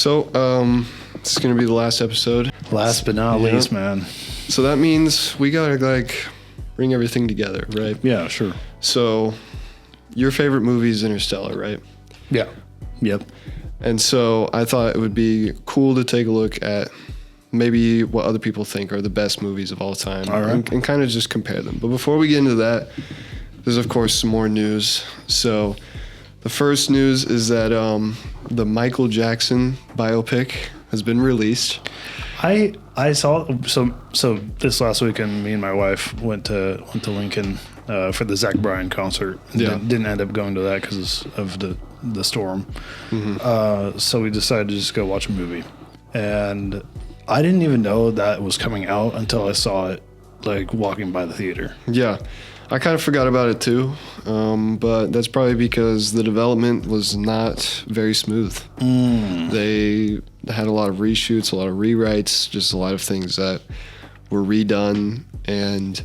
This is gonna be the last episode. Last but not least, man. So that means we gotta bring everything together, right? Yeah, sure. So your favorite movie is Interstellar, right? Yeah. Yep. And so I thought it would be cool to take a look at maybe what other people think are the best movies of all time. All right. And kind of just compare them. But before we get into that, there's of course some more news. So the first news is that the Michael Jackson biopic has been released. I saw so this last weekend, me and my wife went to Lincoln for the Zach Bryan concert. Yeah. Didn't end up going to that because of the storm. Mm-hmm. So we decided to just go watch a movie, and I didn't even know that was coming out until I saw it walking by the theater. Yeah, I kind of forgot about it too, but that's probably because the development was not very smooth. They had a lot of reshoots, a lot of rewrites, just a lot of things that were redone. And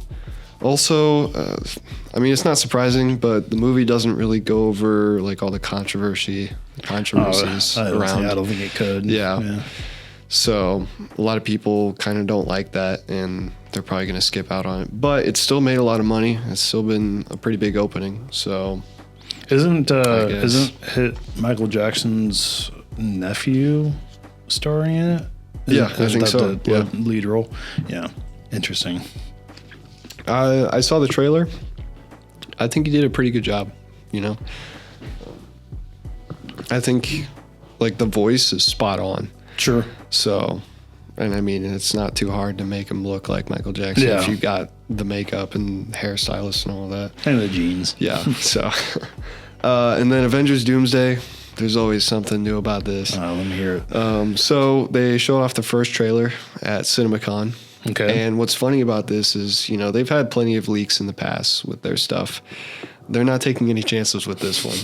also, it's not surprising, but the movie doesn't really go over all the controversies around. I don't think it could. Yeah. So a lot of people kind of don't like that, and they're probably going to skip out on it. But it still made a lot of money. It's still been a pretty big opening. So isn't Michael Jackson's nephew starring in it? I think so. The lead role. Yeah, interesting. I saw the trailer. I think he did a pretty good job. I think the voice is spot on. Sure. So, and it's not too hard to make him look like Michael Jackson if you got the makeup and hairstylist and all that. And the jeans. Yeah. So, and then Avengers Doomsday. There's always something new about this. Let me hear it. So they showed off the first trailer at CinemaCon. Okay. And what's funny about this is, they've had plenty of leaks in the past with their stuff. They're not taking any chances with this one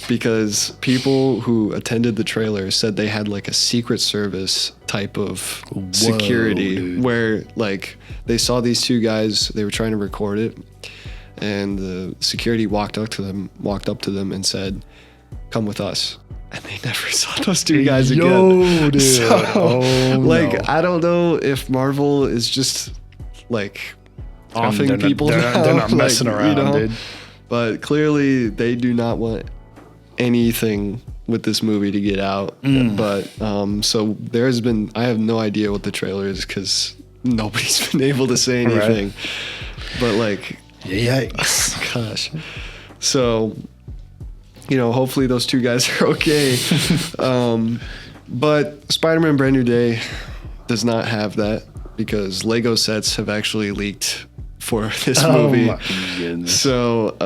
because people who attended the trailer said they had a Secret Service type of security where they saw these two guys, they were trying to record it, and the security walked up to them and said, "Come with us." And they never saw those two guys again. Dude. So, no. I don't know if Marvel is just offing people now. They're not messing around, dude. But clearly, they do not want anything with this movie to get out. But so I have no idea what the trailer is because nobody's been able to say anything. Right. But yikes, gosh. So, hopefully those two guys are okay. But Spider-Man Brand New Day does not have that because Lego sets have actually leaked for this movie. Oh my goodness. So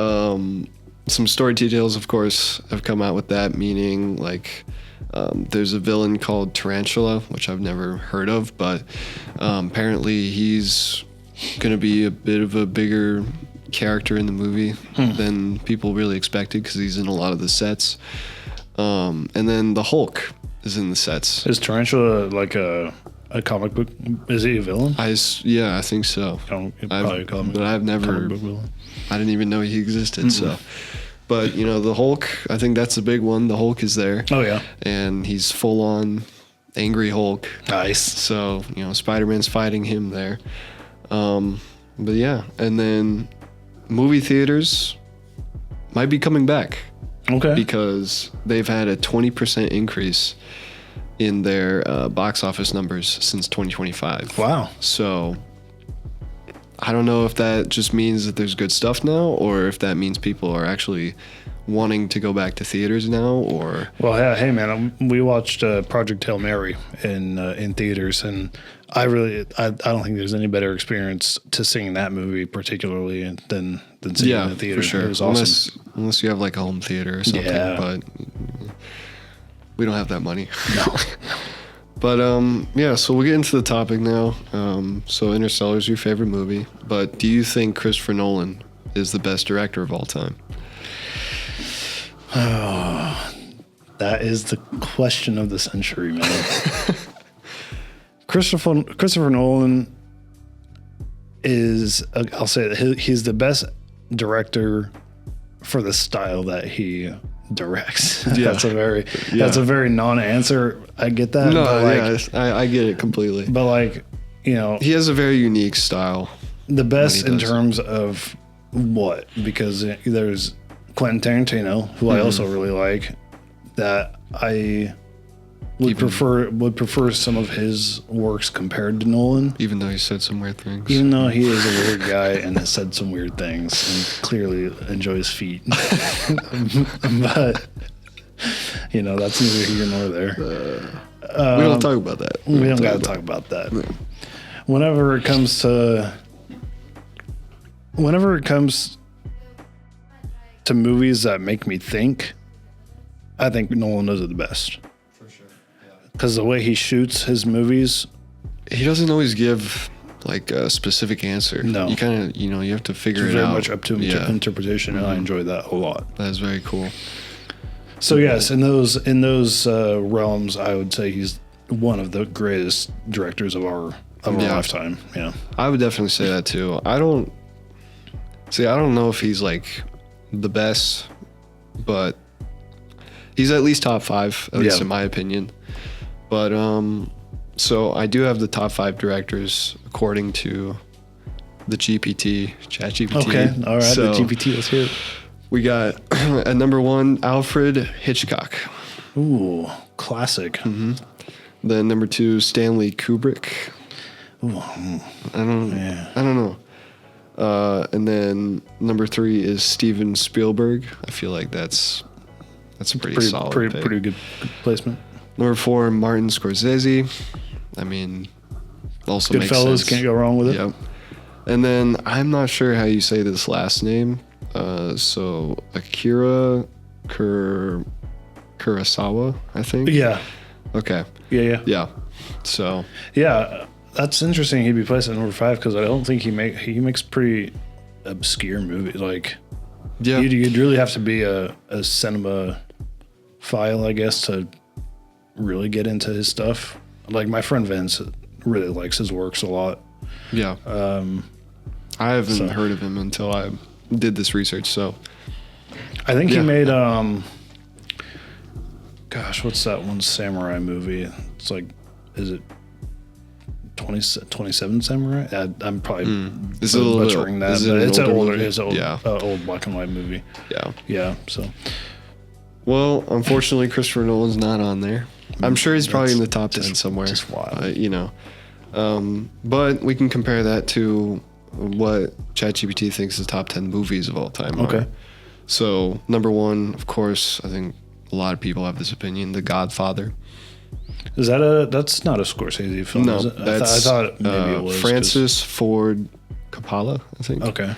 some story details, of course, have come out with that, meaning there's a villain called Tarantula, which I've never heard of, but apparently he's going to be a bit of a bigger character in the movie than people really expected because he's in a lot of the sets. And then the Hulk is in the sets. Is Tarantula a comic book? Is he a villain? I think so. Probably a comic but I've never. comic book villain. I didn't even know he existed. So, but the Hulk. I think that's a big one. The Hulk is there. Oh yeah, and he's full on angry Hulk. Nice. So Spider-Man's fighting him there. But yeah, and then movie theaters might be coming back. Okay. Because they've had a 20% increase in their box office numbers since 2025. Wow. So I don't know if that just means that there's good stuff now or if that means people are actually wanting to go back to theaters now or... Well, yeah, hey man, we watched Project Hail Mary in theaters, and I don't think there's any better experience to seeing that movie particularly than seeing it in the theater. For sure. It was awesome. Unless you have a home theater or something, but we don't have that money. No. But so we'll get into the topic now. So Interstellar is your favorite movie, but do you think Christopher Nolan is the best director of all time? Oh, that is the question of the century, man. Christopher Nolan I'll say that he's the best director for the style that he directs. Yeah. That's a very non-answer. I get that. No, but like, yeah, I get it completely. but like, you know, He has a very unique style. the best he in does. terms of what? Because there's Quentin Tarantino, who I also really like, that I would prefer some of his works compared to Nolan. Even though he said some weird things. Even though he is a weird guy and has said some weird things and clearly enjoys feet. But, you know, that's neither here nor there. We don't talk about that. We don't got to talk about that. Whenever it comes to movies that make me think, I think Nolan does it the best. For sure. Because the way he shoots his movies, He doesn't always give like a specific answer. No. You kind of, you have to figure it's it very out. much up to interpretation, and I enjoy that a lot. That is very cool. So yes, in those realms, I would say he's one of the greatest directors of our lifetime. Yeah, I would definitely say that too. I don't know if he's like the best, but he's at least top 5, at least in my opinion. But so I do have the top 5 directors according to the ChatGPT. okay, all right. So the GPT, let's hear it. we got at number 1 Alfred Hitchcock. Ooh, classic. Then number 2 Stanley Kubrick. Ooh, I don't know. And then number 3 is Steven Spielberg. I feel like that's a pretty solid pick. pretty good placement. Number 4, Martin Scorsese. I mean, also makes Goodfellas, sense. can't go wrong with it. Yep. And then I'm not sure how you say this last name. So Akira Kurosawa, I think. Yeah, Okay. yeah. Yeah. So Yeah, that's interesting. He'd be placed at number 5 because I don't think he makes pretty obscure movies. Like, yeah. you'd really have to be a cinema file, I guess, to really get into his stuff. Like my friend Vince really likes his works a lot. Yeah. I haven't heard of him until I did this research. So I think he Yeah. made gosh, what's that one samurai movie? It's like, is it 27 Samurai? I'm probably Is it a little butchering that. is it But an it's an older older, movie? it's an old, Yeah. old black and white movie. yeah. Yeah, so Well, unfortunately, Christopher Nolan's not on there. I'm sure he's probably in the top 10 just- somewhere. just wild. But we can compare that to what ChatGPT thinks the top 10 movies of all time Okay. are. So, number 1, of course, I think a lot of people have this opinion, The Godfather. is that's not a Scorsese film? No, is it? that's I thought maybe it was 'cause- Francis Ford Coppola, I think. Okay.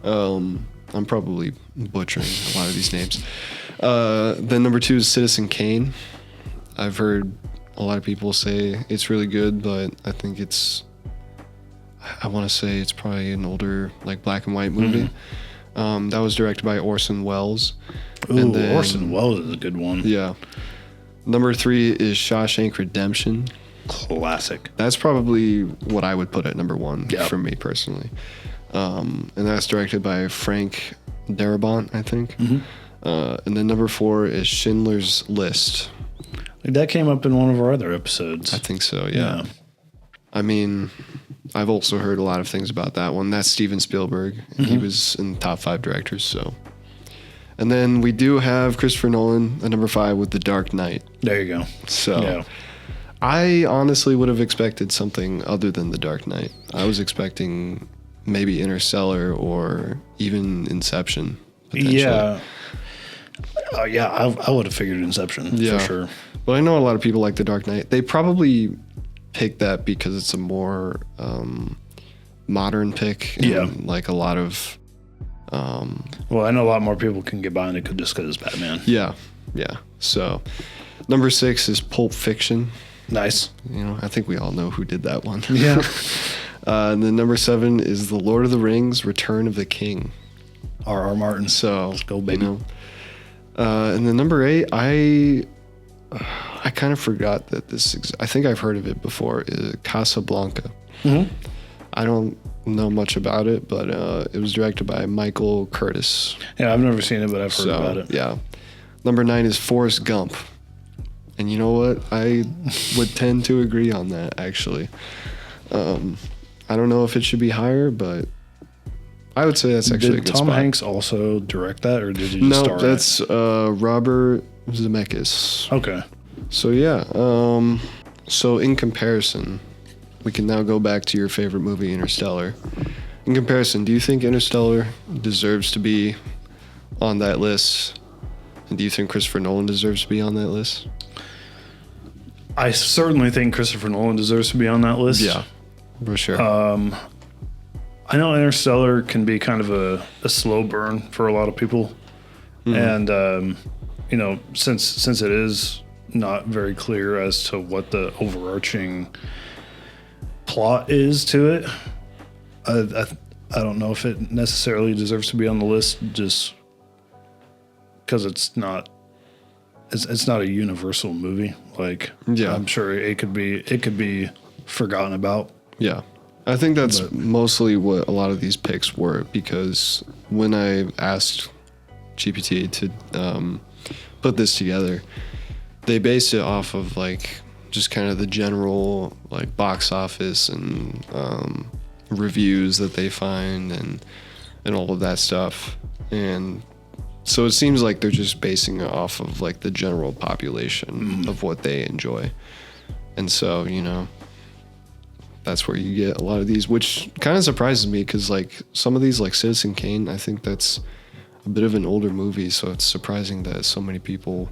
I'm probably butchering a lot of these names. Then number 2 is Citizen Kane. I've heard a lot of people say it's really good, but I think I want to say it's probably an older, like, black and white movie. That was directed by Orson Welles. Ooh, Orson Welles is a good one. Yeah. Number 3 is Shawshank Redemption. Classic. That's probably what I would put at number 1 Yeah. for me personally. And that's directed by Frank Darabont, I think. And then number 4 is Schindler's List. That came up in one of our other episodes. I think so, yeah. I mean, I've also heard a lot of things about that one. That's Steven Spielberg, and he was in the top 5 directors, so. And then we do have Christopher Nolan at number 5 with The Dark Knight. There you go. So Yeah. I honestly would have expected something other than The Dark Knight. I was expecting maybe Interstellar or even Inception. Potentially. Yeah. I would have figured Inception Yeah. for sure. But I know a lot of people like The Dark Knight. They probably picked that because it's a more modern pick. And Yeah. like a lot of. Well, I know a lot more people can get behind it just because it's Batman. Yeah. Yeah. So number 6 is Pulp Fiction. Nice. I think we all know who did that one. Yeah. And then number 7 is The Lord of the Rings: Return of the King. R.R. Martin. So Let's go, baby. And then number 8, I kind of forgot that I think I've heard of it before. Is Casablanca. I don't know much about it, but it was directed by Michael Curtis. Yeah, I've never seen it, but I've heard about it. Yeah. Number 9 is Forrest Gump. And you know what? I would tend to agree on that, actually. I don't know if it should be higher, but I would say that's actually a Did good Tom spot. Hanks also direct that, or did you just star No, in it? that's Robert Zemeckis. Okay. So yeah, so in comparison, we can now go back to your favorite movie, Interstellar. In comparison, do you think Interstellar deserves to be on that list? And do you think Christopher Nolan deserves to be on that list? I certainly think Christopher Nolan deserves to be on that list. Yeah, for sure. I know Interstellar can be kind of a slow burn for a lot of people. And, you know, since it is not very clear as to what the overarching plot is to it, I don't know if it necessarily deserves to be on the list just because it's not a universal movie. Like, Yeah. I'm sure it could be forgotten about. Yeah. I think that's But- mostly what a lot of these picks were, because when I asked GPT to put this together, they based it off of like just kind of the general like box office and reviews that they find and all of that stuff. And so it seems like they're just basing it off of like the general population of what they enjoy. And so, you know, that's where you get a lot of these, which kind of surprises me because like some of these like Citizen Kane, I think that's a bit of an older movie, so it's surprising that so many people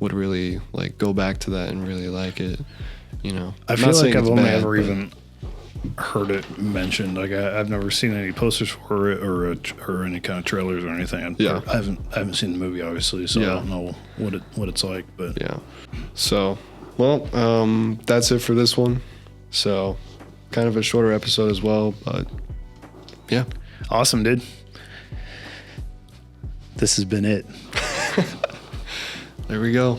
would really like go back to that and really like it, you know. I I'm feel not like saying I've it's only bad, ever but- even heard it mentioned. Like I've never seen any posters for it or any kind of trailers or anything. Yeah. I haven't seen the movie obviously, so Yeah. I don't know what it's like. But Yeah. So, well, that's it for this one. So, kind of a shorter episode as well, but yeah. awesome, dude. This has been it. There we go.